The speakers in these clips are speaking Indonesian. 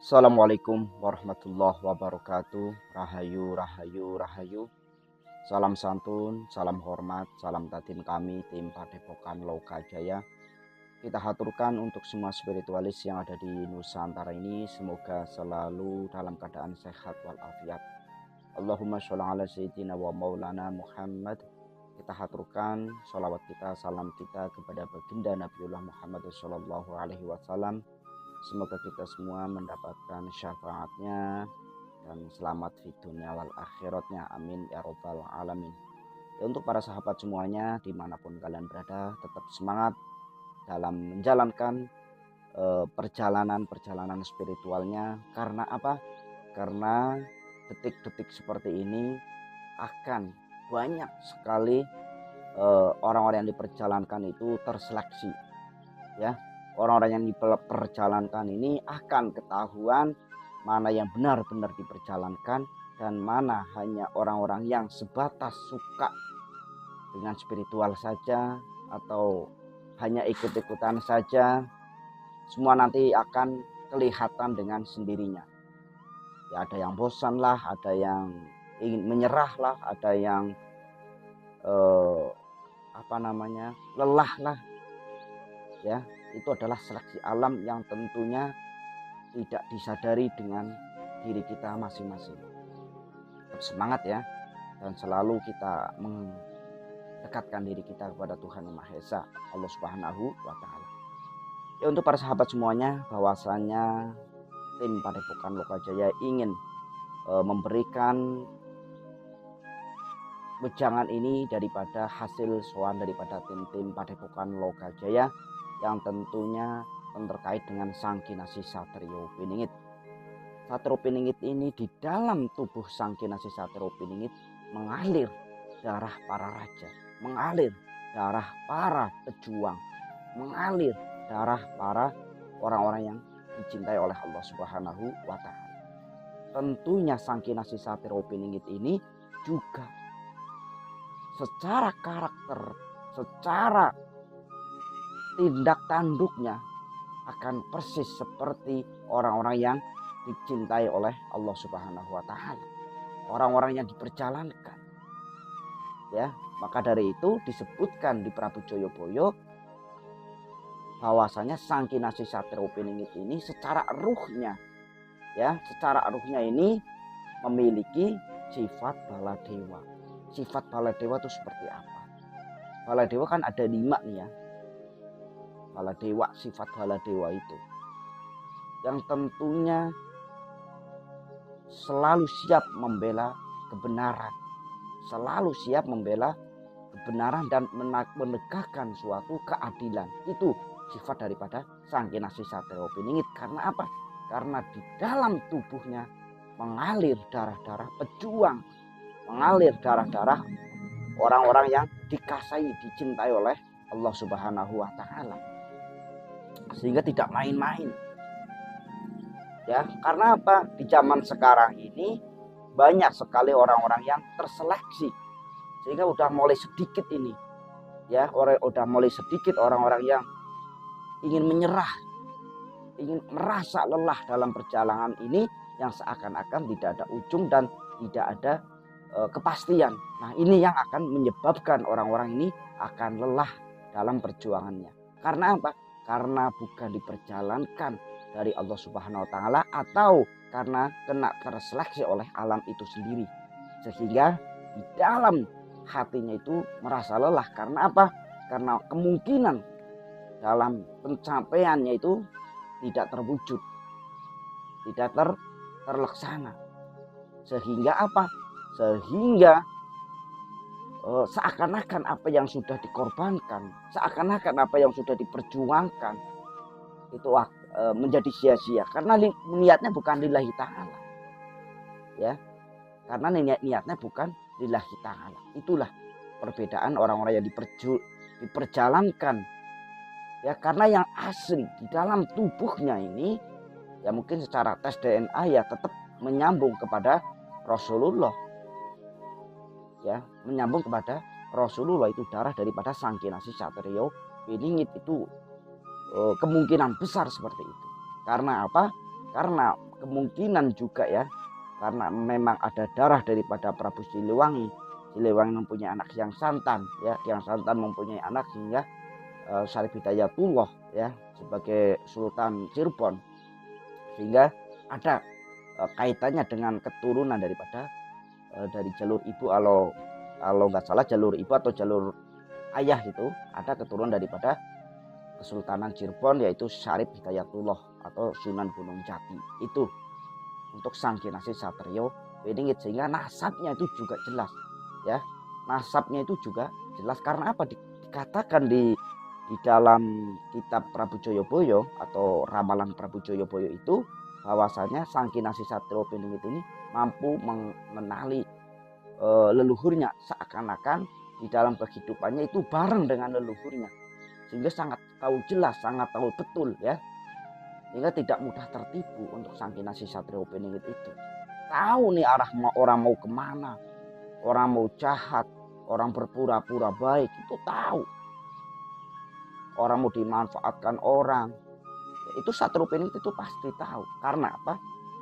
Assalamualaikum warahmatullahi wabarakatuh. Rahayu, rahayu, rahayu. Salam santun, salam hormat, salam tatim kami, tim Padepokan Lokajaya. Kita haturkan untuk semua spiritualis yang ada di Nusantara ini. Semoga selalu dalam keadaan sehat walafiat. Allahumma sholli ala sayyidina wa maulana Muhammad. Kita haturkan sholawat kita, salam kita kepada baginda Nabiullah Muhammad sallallahu alaihi wasallam. Semoga kita semua mendapatkan syafaatnya dan selamat di dunia wal akhiratnya. Amin ya robbal alamin. Ya, untuk para sahabat semuanya dimanapun kalian berada, tetap semangat dalam menjalankan perjalanan spiritualnya. Karena apa? Karena detik-detik seperti ini akan banyak sekali orang-orang yang diperjalankan itu terseleksi, ya. Orang-orang yang diperjalankan ini akan ketahuan mana yang benar-benar diperjalankan dan mana hanya orang-orang yang sebatas suka dengan spiritual saja atau hanya ikut-ikutan saja. Semua nanti akan kelihatan dengan sendirinya. Ya, ada yang bosan lah, ada yang ingin menyerah lah, ada yang lelah lah, ya. Itu adalah seleksi alam yang tentunya tidak disadari dengan diri kita masing-masing. Tetap semangat ya, dan selalu kita mendekatkan diri kita kepada Tuhan Yang Maha Esa, Allah Subhanahu wa Ta'ala. Ya, untuk para sahabat semuanya, bahwasanya tim Padepokan Lokajaya ingin memberikan wejangan ini daripada hasil soal daripada tim-tim Padepokan Lokajaya yang tentunya terkait dengan Sang Kinasih Satrio Piningit. Satrio Piningit ini di dalam tubuh Sang Kinasih Satrio Piningit mengalir darah para raja, mengalir darah para pejuang, mengalir darah para orang-orang yang dicintai oleh Allah Subhanahu wa Ta'ala. Tentunya Sang Kinasih Satrio Piningit ini juga secara karakter, secara tindak tanduknya akan persis seperti orang-orang yang dicintai oleh Allah Subhanahu wa Ta'ala, orang-orang yang diperjalankan, ya. Maka dari itu disebutkan di Prabu Joyoboyo bahwasanya Sang Kinasih Satrio Piningit ini secara ruhnya, ya, secara ruhnya ini memiliki sifat baladewa. Sifat baladewa itu seperti apa? Baladewa kan ada 5 nih ya. Baladewa, sifat baladewa itu yang tentunya selalu siap membela kebenaran, selalu siap membela kebenaran dan menegakkan suatu keadilan. Itu sifat daripada Sang Kinasih Satrio Piningit. Karena apa? Karena di dalam tubuhnya mengalir darah-darah pejuang, mengalir darah-darah orang-orang yang dikasihi, dicintai oleh Allah Subhanahu wa Ta'ala. Sehingga tidak main-main, ya. Karena apa? Di zaman sekarang ini banyak sekali orang-orang yang terseleksi, sehingga udah mulai sedikit ini, ya, udah mulai sedikit orang-orang yang ingin menyerah, ingin merasa lelah dalam perjalanan ini yang seakan-akan tidak ada ujung dan tidak ada kepastian. Nah, ini yang akan menyebabkan orang-orang ini akan lelah dalam perjuangannya. Karena apa? Karena bukan diperjalankan dari Allah Subhanahu wa Ta'ala, atau karena kena terseleksi oleh alam itu sendiri, sehingga di dalam hatinya itu merasa lelah. Karena apa? Karena kemungkinan dalam pencapaiannya itu tidak terwujud, tidak terlaksana. Sehingga apa? Sehingga seakan-akan apa yang sudah dikorbankan, seakan-akan apa yang sudah diperjuangkan itu menjadi sia-sia, karena niatnya bukan lillahi ta'ala, ya. Karena niatnya bukan lillahi ta'ala. Itulah perbedaan orang-orang yang diperjalankan, ya. Karena yang asli di dalam tubuhnya ini, ya, mungkin secara tes DNA ya tetap menyambung kepada Rasulullah, ya, menyambung kepada Rasulullah. Itu darah daripada Sang Kinasih Satrio Piningit itu kemungkinan besar seperti itu. Karena apa? Karena kemungkinan juga ya, karena memang ada darah daripada Prabu Siliwangi. Siliwangi mempunyai anak yang santan ya, yang santan mempunyai anak sehingga Syarif Hidayatullah ya sebagai Sultan Cirebon, sehingga ada kaitannya dengan keturunan daripada dari jalur ibu, kalau nggak salah jalur ibu atau jalur ayah itu ada keturunan daripada Kesultanan Cirebon, yaitu Syarif Hidayatullah atau Sunan Gunung Jati. Itu untuk Sang Kinasih Satrio Piningit, sehingga nasabnya itu juga jelas ya, nasabnya itu juga jelas. Karena apa? Dikatakan di dalam kitab Prabu Joyoboyo atau ramalan Prabu Joyoboyo itu bahwasanya Sang Kinasih Satrio Piningit ini mampu mengenali leluhurnya, seakan-akan di dalam kehidupannya itu bareng dengan leluhurnya, sehingga sangat tahu jelas, sangat tahu betul ya, sehingga tidak mudah tertipu untuk Sang Kinasih Satrio Piningit itu. Tahu nih arah orang mau kemana, orang mau jahat, orang berpura-pura baik, itu tahu. Orang mau dimanfaatkan orang, itu Satrio Piningit itu pasti tahu. Karena apa?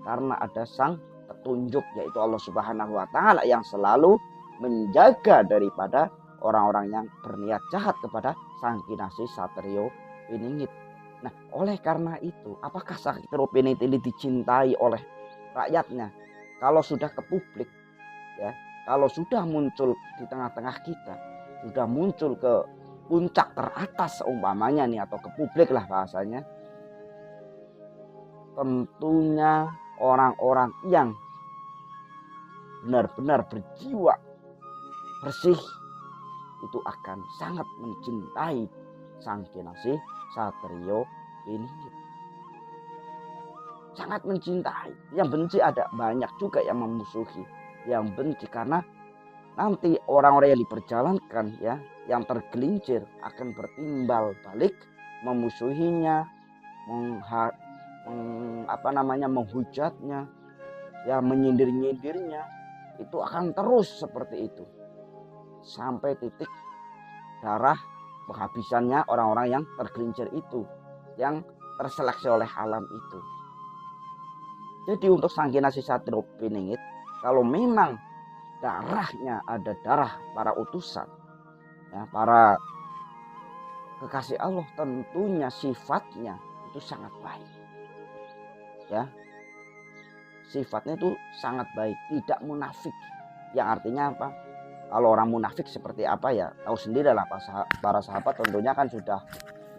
Karena ada sang petunjuk, yaitu Allah Subhanahu wa Ta'ala, yang selalu menjaga daripada orang-orang yang berniat jahat kepada Sang Kinasih Satrio Piningit. Nah, oleh karena itu, apakah Satrio Piningit ini dicintai oleh rakyatnya? Kalau sudah ke publik ya, kalau sudah muncul di tengah-tengah kita, sudah muncul ke puncak teratas seumpamanya nih, atau ke publik lah bahasanya, tentunya orang-orang yang benar-benar berjiwa bersih itu akan sangat mencintai Sang Kinasih Satrio Piningit. Sangat mencintai. Yang benci ada banyak juga yang memusuhi, yang benci, karena nanti orang-orang yang diperjalankan ya, yang tergelincir akan bertimbal balik memusuhinya, menghujatnya ya, menyindir-nyindirnya. Itu akan terus seperti itu sampai titik darah penghabisannya orang-orang yang tergelincir itu, yang terseleksi oleh alam itu. Jadi untuk Sang Kinasih Satrio Piningit, kalau memang darahnya ada darah para utusan ya, para kekasih Allah, tentunya sifatnya itu sangat baik ya, sifatnya itu sangat baik, tidak munafik. Yang artinya apa? Kalau orang munafik seperti apa ya, tahu sendiri lah para sahabat, tentunya kan sudah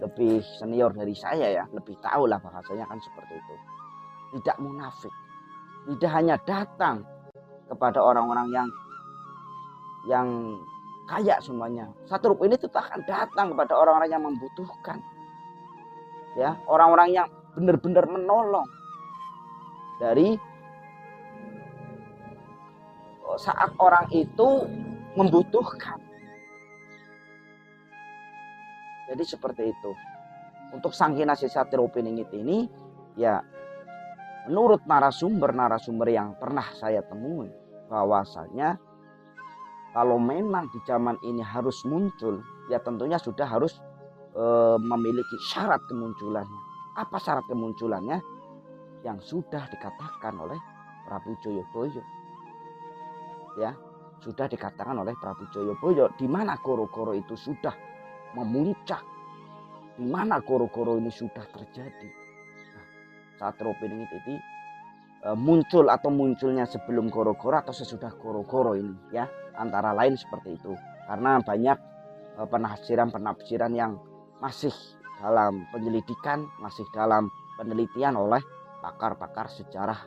lebih senior dari saya ya, lebih tahu lah bahasanya kan seperti itu. Tidak munafik, tidak hanya datang kepada orang-orang yang kaya semuanya. Satrio Piningit itu akan datang kepada orang-orang yang membutuhkan ya, orang-orang yang benar-benar menolong dari saat orang itu membutuhkan. Jadi seperti itu. Untuk Sang Kinasih Satrio Piningit ini ya, menurut narasumber yang pernah saya temui, bahwasanya kalau memang di zaman ini harus muncul, ya tentunya sudah harus memiliki syarat kemunculannya. Apa syarat kemunculannya? Yang sudah dikatakan oleh Prabu Joyoboyo. Ya, sudah dikatakan oleh Prabu Joyoboyo, di mana goro-goro itu sudah memuncak, di mana goro-goro ini sudah terjadi. Nah, Satrio Piningit itu muncul atau munculnya sebelum goro-goro atau sesudah goro-goro ini ya, antara lain seperti itu. Karena banyak penafsiran yang masih dalam penyelidikan, masih dalam penelitian oleh pakar-pakar sejarah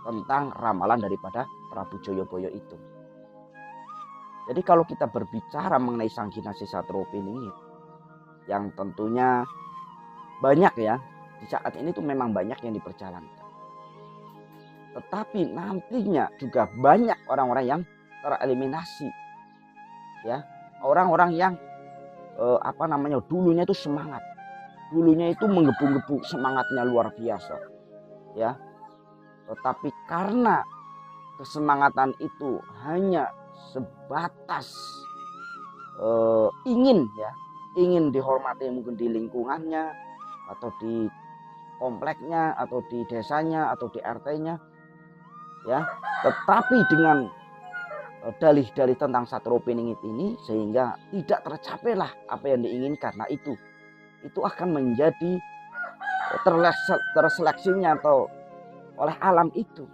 tentang ramalan daripada Prabu Joyoboyo itu. Jadi kalau kita berbicara mengenai Sang Kinasih Satrio Piningit, yang tentunya banyak ya, di saat ini tuh memang banyak yang diperjalankan. Tetapi nantinya juga banyak orang-orang yang tereliminasi. Ya, orang-orang yang dulunya itu semangat. Dulunya itu menggebu-gebu, semangatnya luar biasa. Ya. Tetapi karena kesemangatan itu hanya sebatas ingin dihormati mungkin di lingkungannya atau di kompleknya atau di desanya atau di RT-nya ya. Tetapi dengan dalih-dalih tentang Satrio Piningit ini sehingga tidak tercapailah apa yang diinginkan. Nah itu akan menjadi terseleksinya atau oleh alam itu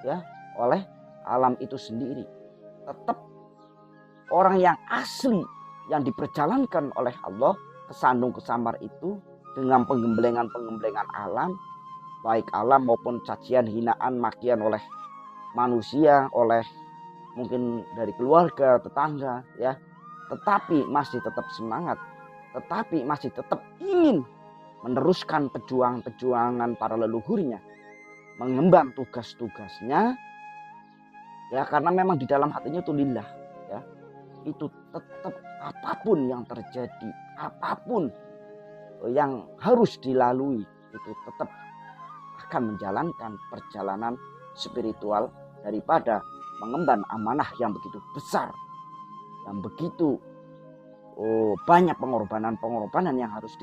ya, oleh alam itu sendiri. Tetap orang yang asli yang diperjalankan oleh Allah ke sandung kesamar itu dengan penggemblengan alam, baik alam maupun cacian, hinaan, makian oleh manusia, oleh mungkin dari keluarga, tetangga ya, tetapi masih tetap semangat, tetapi masih tetap ingin meneruskan perjuangan para leluhurnya, mengemban tugas-tugasnya ya, karena memang di dalam hatinya itu lillah ya. Itu tetap apapun yang terjadi, apapun yang harus dilalui, itu tetap akan menjalankan perjalanan spiritual daripada mengemban amanah yang begitu besar, yang begitu banyak pengorbanan yang harus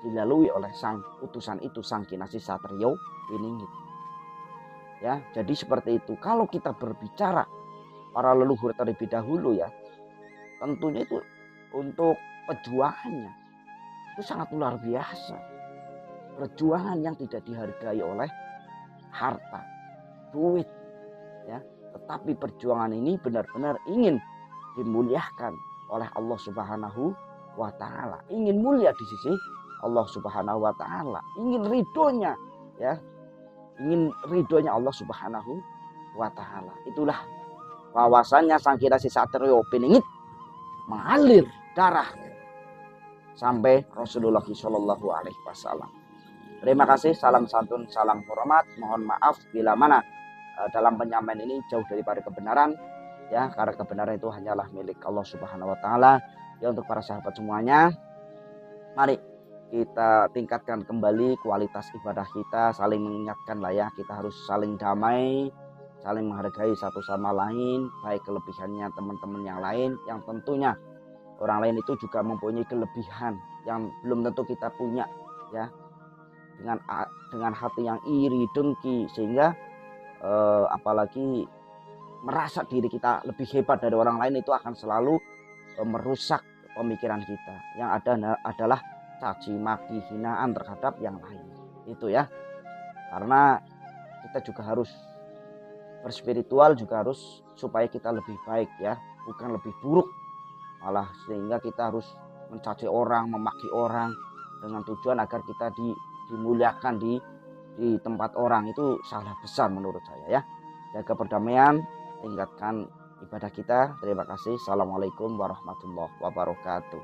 dilalui oleh sang utusan itu, sang Kinasih Satrio Piningit ya. Jadi seperti itu. Kalau kita berbicara para leluhur terlebih dahulu ya, tentunya itu untuk perjuangannya itu sangat luar biasa. Perjuangan yang tidak dihargai oleh harta, duit ya, tetapi perjuangan ini benar-benar ingin dimuliakan oleh Allah Subhanahu wa taala, ingin mulia di sisi Allah Subhanahu wa taala, ingin ridhonya ya, ingin ridhonya Allah Subhanahu wa taala. Itulah bahwasannya sang Kinasih Satrio Piningit mengalir darah sampai Rasulullah Shallallahu alaihi wasallam. Terima kasih, salam santun, salam hormat. Mohon maaf bila mana dalam penyampaian ini jauh daripada kebenaran ya, karena kebenaran itu hanyalah milik Allah Subhanahu wa taala. Ya, untuk para sahabat semuanya, mari kita tingkatkan kembali kualitas ibadah kita, saling mengingatkan lah ya, kita harus saling damai, saling menghargai satu sama lain, baik kelebihannya teman-teman yang lain, yang tentunya orang lain itu juga mempunyai kelebihan yang belum tentu kita punya ya. Dengan hati yang iri, dengki, sehingga apalagi merasa diri kita lebih hebat dari orang lain, itu akan selalu merusak pemikiran kita. Yang ada adalah caci maki, hinaan terhadap yang lain. Itu ya. Karena kita juga harus berspiritual, juga harus supaya kita lebih baik ya, bukan lebih buruk. Malah sehingga kita harus mencaci orang, memaki orang dengan tujuan agar kita dimuliakan di tempat orang. Itu salah besar menurut saya ya. Jaga perdamaian, tingkatkan ibadah kita. Terima kasih. Assalamualaikum warahmatullahi wabarakatuh.